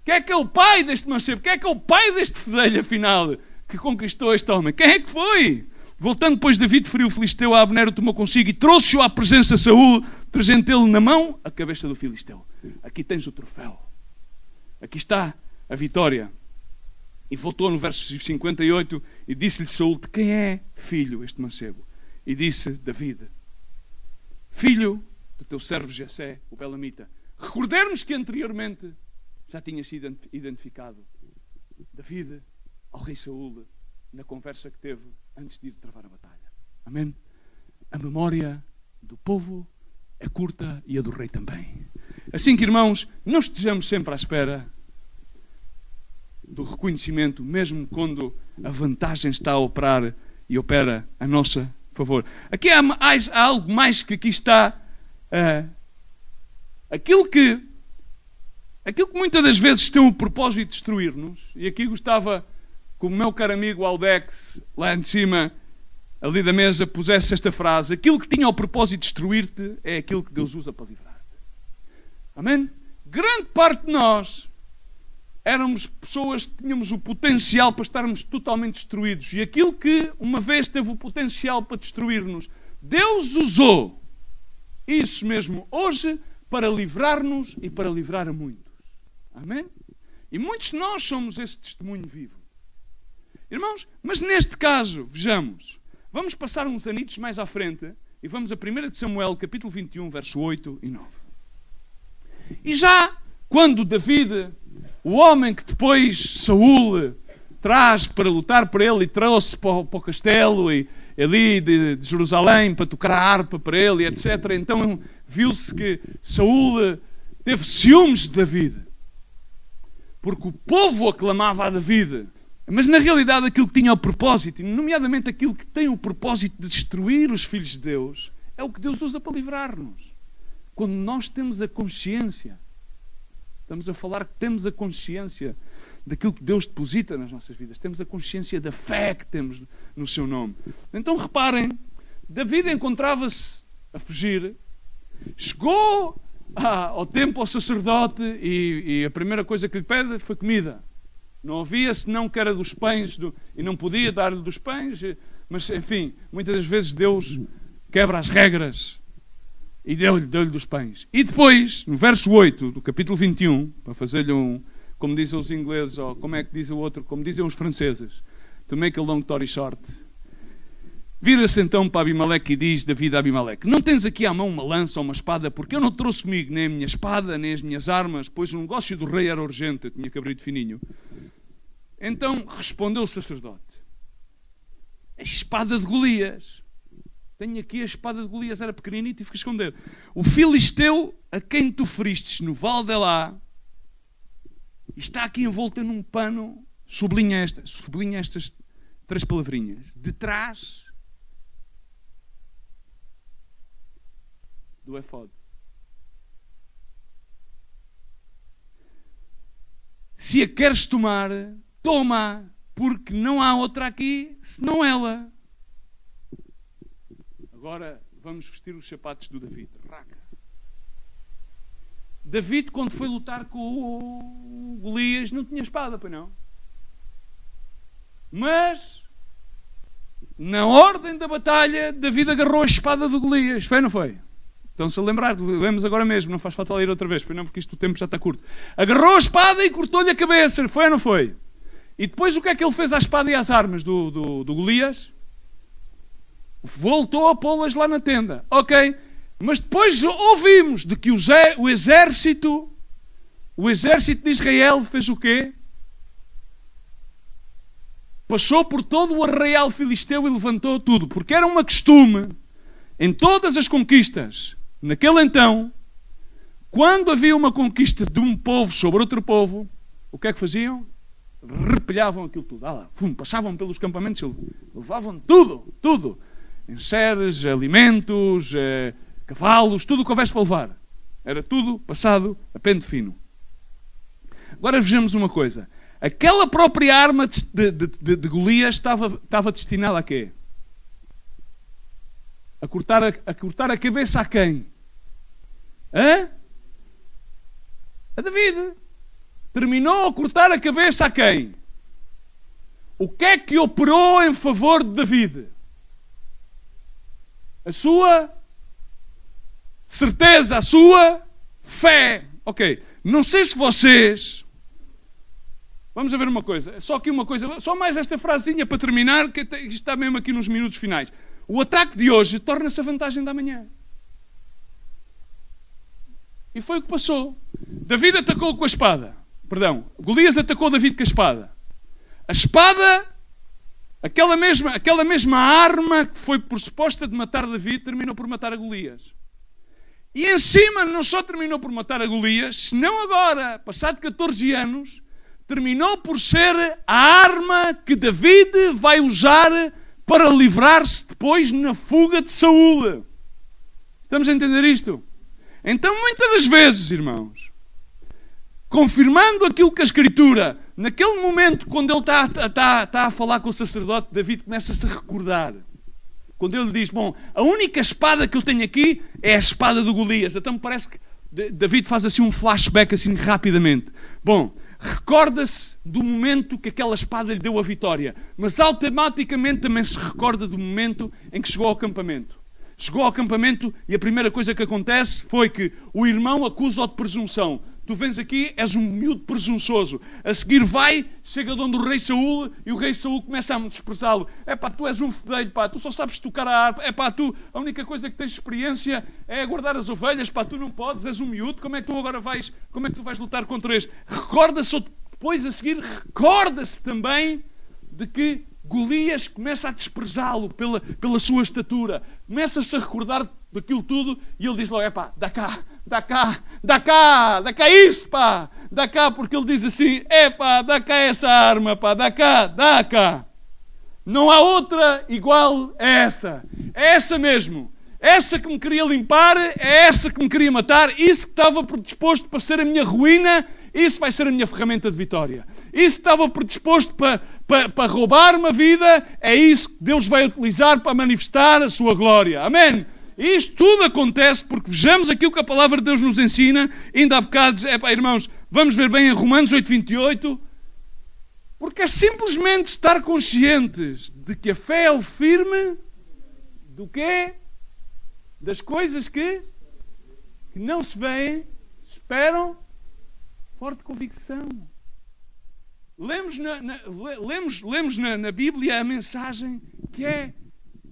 Quem é que é o pai deste mancebo? Quem é que é o pai deste fedelho, afinal, que conquistou este homem? Quem é que foi? Voltando, pois, David feriu o filisteu, a Abner o tomou consigo e trouxe-o à presença de Saúl, trazendo ele na mão a cabeça do filisteu. Aqui tens o troféu. Aqui está a vitória. E voltou no verso 58 e disse-lhe Saúl, de quem é filho este mancebo? E disse David, filho do teu servo Jessé, o belamita. Recordemos que anteriormente já tinha sido identificado David ao rei Saúl na conversa que teve antes de ir travar a batalha. Amém? A memória do povo é curta e a do rei também. Assim que, irmãos, não estejamos sempre à espera do reconhecimento, mesmo quando a vantagem está a operar e opera a nosso favor. Aqui há algo mais que aqui está. Aquilo que muitas das vezes tem o propósito de destruir-nos, e aqui gostava que o meu caro amigo Aldex, lá em cima, ali da mesa, pusesse esta frase: aquilo que tinha o propósito de destruir-te é aquilo que Deus usa para livrar-te. Amém? Grande parte de nós éramos pessoas que tínhamos o potencial para estarmos totalmente destruídos, e aquilo que uma vez teve o potencial para destruir-nos, Deus usou isso mesmo hoje para livrar-nos e para livrar a muitos. Amém? E muitos de nós somos esse testemunho vivo. Irmãos, mas neste caso, vejamos, vamos passar uns anitos mais à frente e vamos a 1 de Samuel, capítulo 21, verso 8 e 9. E já quando David, o homem que depois Saúl traz para lutar por ele e trouxe para o castelo e ali de Jerusalém para tocar a harpa para ele, etc. Então viu-se que Saúl teve ciúmes de David, porque o povo aclamava a David. Mas na realidade aquilo que tinha o propósito, nomeadamente aquilo que tem o propósito de destruir os filhos de Deus, é o que Deus usa para livrar-nos. Quando nós temos a consciência, estamos a falar que temos a consciência daquilo que Deus deposita nas nossas vidas, temos a consciência da fé que temos no seu nome. Então reparem David encontrava-se a fugir, chegou ao templo, ao sacerdote, e a primeira coisa que lhe pede foi comida. Não havia senão que era dos pães, e não podia dar-lhe dos pães, mas enfim, muitas das vezes Deus quebra as regras e deu-lhe dos pães. E depois, no verso 8 do capítulo 21, para fazer-lhe como dizem os ingleses, ou como é que diz o outro, como dizem os franceses, to make a long story short, vira-se então para Abimeleque e diz David a Abimeleque: não tens aqui à mão uma lança ou uma espada, porque eu não trouxe comigo nem a minha espada, nem as minhas armas, pois o negócio do rei era urgente, eu tinha cabrito fininho. Então respondeu o sacerdote: a espada de Golias. Tenho aqui a espada de Golias, era pequenino e tive que esconder. O filisteu a quem tu feristes no Vale de Elá está aqui envolta num pano, sublinha estas 3 palavrinhas, de trás do éfode. Se a queres tomar, toma, porque não há outra aqui senão ela. Agora vamos vestir os sapatos do David. Raca. David, quando foi lutar com o Golias, não tinha espada, pois não? Mas, na ordem da batalha, David agarrou a espada do Golias. Foi ou não foi? Estão-se a lembrar, lemos agora mesmo, não faz falta ler outra vez, pois não, porque isto o tempo já está curto. Agarrou a espada e cortou-lhe a cabeça. Foi ou não foi? E depois o que é que ele fez à espada e às armas do Golias? Voltou a pô-las lá na tenda. Ok. Mas depois ouvimos de que o exército de Israel fez o quê? Passou por todo o arraial filisteu e levantou tudo. Porque era uma costume, em todas as conquistas, naquele então, quando havia uma conquista de um povo sobre outro povo, o que é que faziam? Repelhavam aquilo tudo. Passavam pelos campamentos e levavam tudo. Enseres, alimentos, cavalos, tudo o que houvesse para levar. Era tudo passado a pente fino. Agora vejamos uma coisa. Aquela própria arma de Golias estava destinada a quê? A cortar a cabeça a quem? A David. Terminou a cortar a cabeça a quem? O que é que operou em favor de David? A sua certeza, a sua fé. Ok, não sei se vocês... Vamos a ver uma coisa, só aqui uma coisa, só mais esta frasinha para terminar, que isto está mesmo aqui nos minutos finais. O ataque de hoje torna-se a vantagem da manhã. E foi o que passou. David atacou com a espada. Golias atacou David com a espada. A espada, aquela mesma arma que foi por suposta de matar David, terminou por matar a Golias. E em cima não só terminou por matar a Golias, senão agora, passado 14 anos, terminou por ser a arma que David vai usar para livrar-se depois na fuga de Saúl. Estamos a entender isto? Então, muitas das vezes, irmãos, confirmando aquilo que a Escritura, naquele momento, quando ele está a falar com o sacerdote, David começa-se a recordar. Quando ele diz, a única espada que eu tenho aqui é a espada do Golias. Então me parece que David faz assim um flashback assim rapidamente. Recorda-se do momento que aquela espada lhe deu a vitória, mas automaticamente também se recorda do momento em que chegou ao acampamento. Chegou ao acampamento e a primeira coisa que acontece foi que o irmão acusa-o de presunção. Tu vens aqui, és um miúdo presunçoso. A seguir chega de onde o rei Saúl, e o rei Saúl começa a desprezá-lo. Tu és um fedelho, tu só sabes tocar a harpa. A única coisa que tens experiência é guardar as ovelhas, tu não podes, és um miúdo, como é que tu vais lutar contra este? Recorda-se, depois a seguir, recorda-se também de que Golias começa a desprezá-lo pela sua estatura. Começa-se a recordar daquilo tudo e ele diz logo, dá cá isso, dá cá, porque ele diz assim, dá cá essa arma, dá cá. Não há outra igual a essa. É essa mesmo. Essa que me queria limpar, é essa que me queria matar, isso que estava predisposto para ser a minha ruína, isso vai ser a minha ferramenta de vitória. Isso estava predisposto para roubar-me a vida, é isso que Deus vai utilizar para manifestar a sua glória. Amém? E isto tudo acontece porque vejamos aquilo que a palavra de Deus nos ensina. Ainda há bocado, irmãos, vamos ver bem em Romanos 8:28. Porque é simplesmente estar conscientes de que a fé é o firme do quê? Das coisas que não se veem, esperam, forte convicção. Lemos na Bíblia a mensagem que é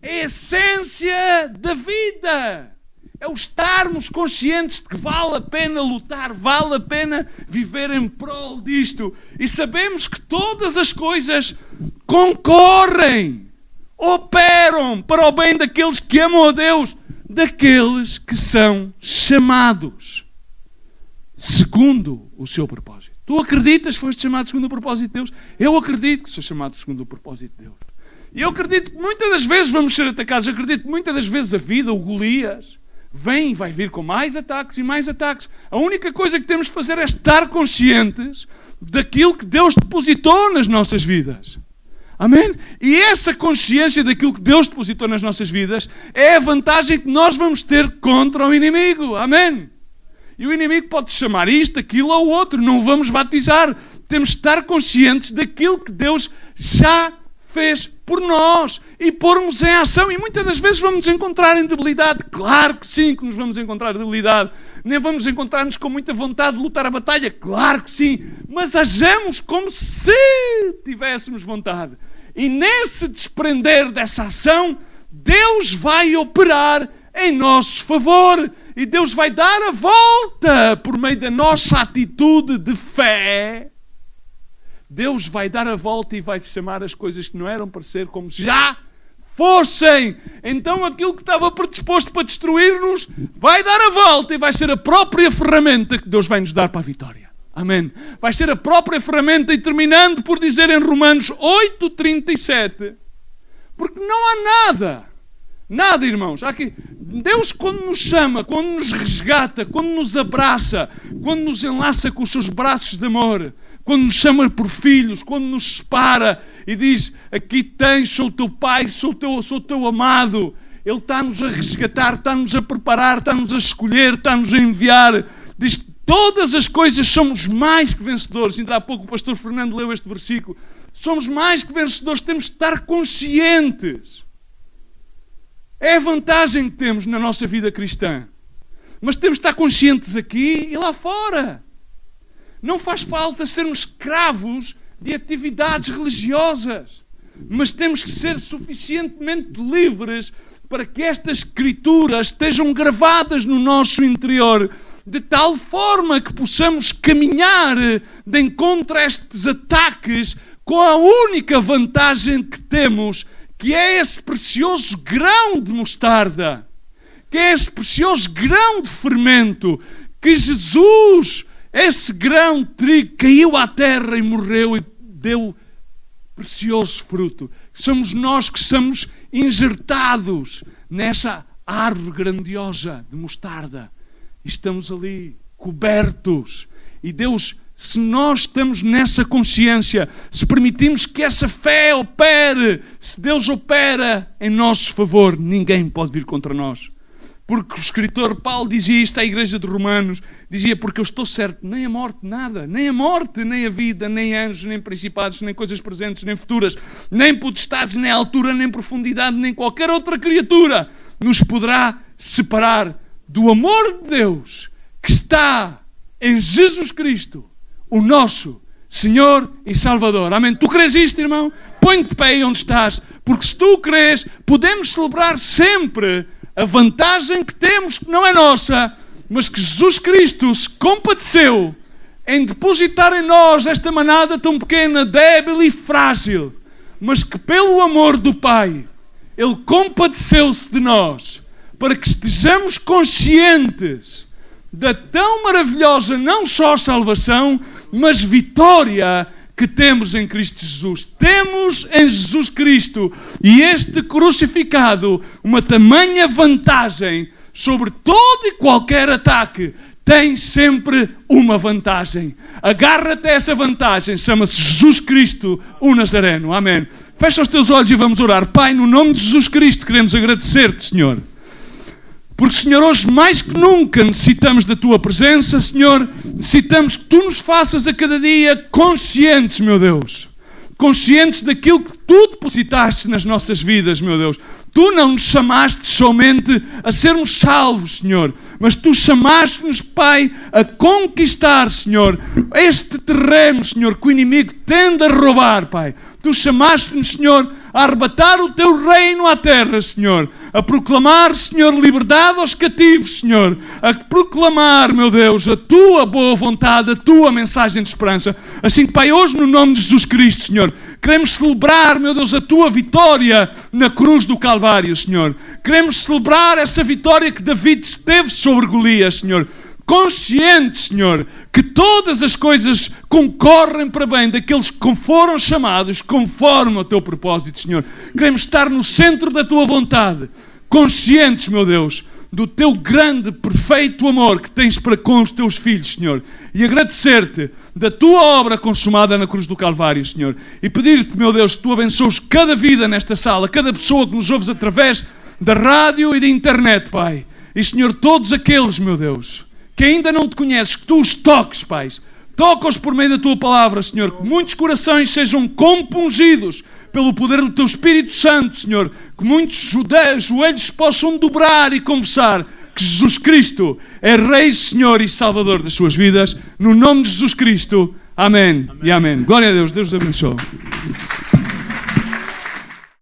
a essência da vida. É o estarmos conscientes de que vale a pena lutar, vale a pena viver em prol disto. E sabemos que todas as coisas concorrem, operam para o bem daqueles que amam a Deus, daqueles que são chamados segundo o seu propósito. Tu acreditas que foste chamado segundo o propósito de Deus? Eu acredito que sou chamado segundo o propósito de Deus. E eu acredito que muitas das vezes vamos ser atacados. Eu acredito que muitas das vezes a vida, o Golias, vem e vai vir com mais ataques e mais ataques. A única coisa que temos de fazer é estar conscientes daquilo que Deus depositou nas nossas vidas. Amém? E essa consciência daquilo que Deus depositou nas nossas vidas é a vantagem que nós vamos ter contra o inimigo. Amém? E o inimigo pode chamar isto, aquilo ou outro. Não o vamos batizar. Temos de estar conscientes daquilo que Deus já fez por nós e pormos em ação. E muitas das vezes vamos nos encontrar em debilidade. Claro que sim que nos vamos encontrar em debilidade. Nem vamos encontrar-nos com muita vontade de lutar a batalha. Claro que sim. Mas hajamos como se tivéssemos vontade. E nesse desprender dessa ação, Deus vai operar em nosso favor. E Deus vai dar a volta por meio da nossa atitude de fé. Deus vai dar a volta e vai chamar as coisas que não eram para ser como já fossem. Então aquilo que estava predisposto para destruir-nos vai dar a volta e vai ser a própria ferramenta que Deus vai nos dar para a vitória. Amém. Vai ser a própria ferramenta, e terminando por dizer em Romanos 8:37, porque não há nada, irmãos. Aqui, Deus, quando nos chama, quando nos resgata, quando nos abraça, quando nos enlaça com os seus braços de amor, quando nos chama por filhos, quando nos separa e diz, aqui tens, sou o teu pai, sou o teu amado, Ele está-nos a resgatar, está-nos a preparar, está-nos a escolher, está-nos a enviar. Diz, todas as coisas somos mais que vencedores. Ainda há pouco o pastor Fernando leu este versículo. Somos mais que vencedores, temos de estar conscientes. É a vantagem que temos na nossa vida cristã. Mas temos de estar conscientes aqui e lá fora. Não faz falta sermos escravos de atividades religiosas, mas temos que ser suficientemente livres para que estas escrituras estejam gravadas no nosso interior, de tal forma que possamos caminhar de encontro a estes ataques com a única vantagem que temos, que é esse precioso grão de mostarda, que é esse precioso grão de fermento, que Jesus, esse grão de trigo, caiu à terra e morreu e deu precioso fruto. Somos nós que somos injertados nessa árvore grandiosa de mostarda. E estamos ali, cobertos. E Deus, se nós estamos nessa consciência, se permitimos que essa fé opere, se Deus opera em nosso favor, ninguém pode vir contra nós. Porque o escritor Paulo dizia isto à igreja de Romanos, dizia, porque eu estou certo, nem a morte, nada, nem a morte, nem a vida, nem anjos, nem principados, nem coisas presentes, nem futuras, nem potestades, nem altura, nem profundidade, nem qualquer outra criatura nos poderá separar do amor de Deus que está em Jesus Cristo, o nosso Senhor e Salvador. Amém? Tu crês isto, irmão? Põe-te de pé aí onde estás, porque se tu crês, podemos celebrar sempre a vantagem que temos, que não é nossa, mas que Jesus Cristo se compadeceu em depositar em nós esta manada tão pequena, débil e frágil, mas que pelo amor do Pai, Ele compadeceu-se de nós, para que estejamos conscientes da tão maravilhosa, não só salvação, mas vitória que temos em Cristo Jesus. Temos em Jesus Cristo e este crucificado uma tamanha vantagem sobre todo e qualquer ataque. tens sempre uma vantagem. Agarra-te a essa vantagem, chama-se Jesus Cristo, o Nazareno. Amém. Fecha os teus olhos e vamos orar. Pai, no nome de Jesus Cristo, queremos agradecer-te, Senhor. Porque, Senhor, hoje mais que nunca necessitamos da Tua presença, Senhor. Necessitamos que Tu nos faças a cada dia conscientes, meu Deus. Conscientes daquilo que Tu depositaste nas nossas vidas, meu Deus. Tu não nos chamaste somente a sermos salvos, Senhor, mas Tu chamaste-nos, Pai, a conquistar, Senhor, este terreno, Senhor, que o inimigo tende a roubar, Pai. Tu chamaste-nos, Senhor, a arrebatar o Teu reino à terra, Senhor, a proclamar, Senhor, liberdade aos cativos, Senhor, a proclamar, meu Deus, a Tua boa vontade, a Tua mensagem de esperança. Assim, Pai, hoje, no nome de Jesus Cristo, Senhor, queremos celebrar, meu Deus, a Tua vitória na cruz do Calvário, Senhor. Queremos celebrar essa vitória que David teve sobre Golias, Senhor. Conscientes, Senhor, que todas as coisas concorrem para bem daqueles que foram chamados conforme o Teu propósito, Senhor. Queremos estar no centro da Tua vontade. Conscientes, meu Deus, do Teu grande, perfeito amor que tens para com os Teus filhos, Senhor. E agradecer-te da Tua obra consumada na cruz do Calvário, Senhor. E pedir-te, meu Deus, que Tu abençoes cada vida nesta sala, cada pessoa que nos ouves através da rádio e da internet, Pai. E, Senhor, todos aqueles, meu Deus, que ainda não Te conheces, que Tu os toques, Pai. Toca-os por meio da Tua palavra, Senhor. Que muitos corações sejam compungidos pelo poder do Teu Espírito Santo, Senhor. Que muitos joelhos possam dobrar e confessar que Jesus Cristo é Rei, Senhor e Salvador das suas vidas. No nome de Jesus Cristo. Amém. E amém. Glória a Deus. Deus os abençoe.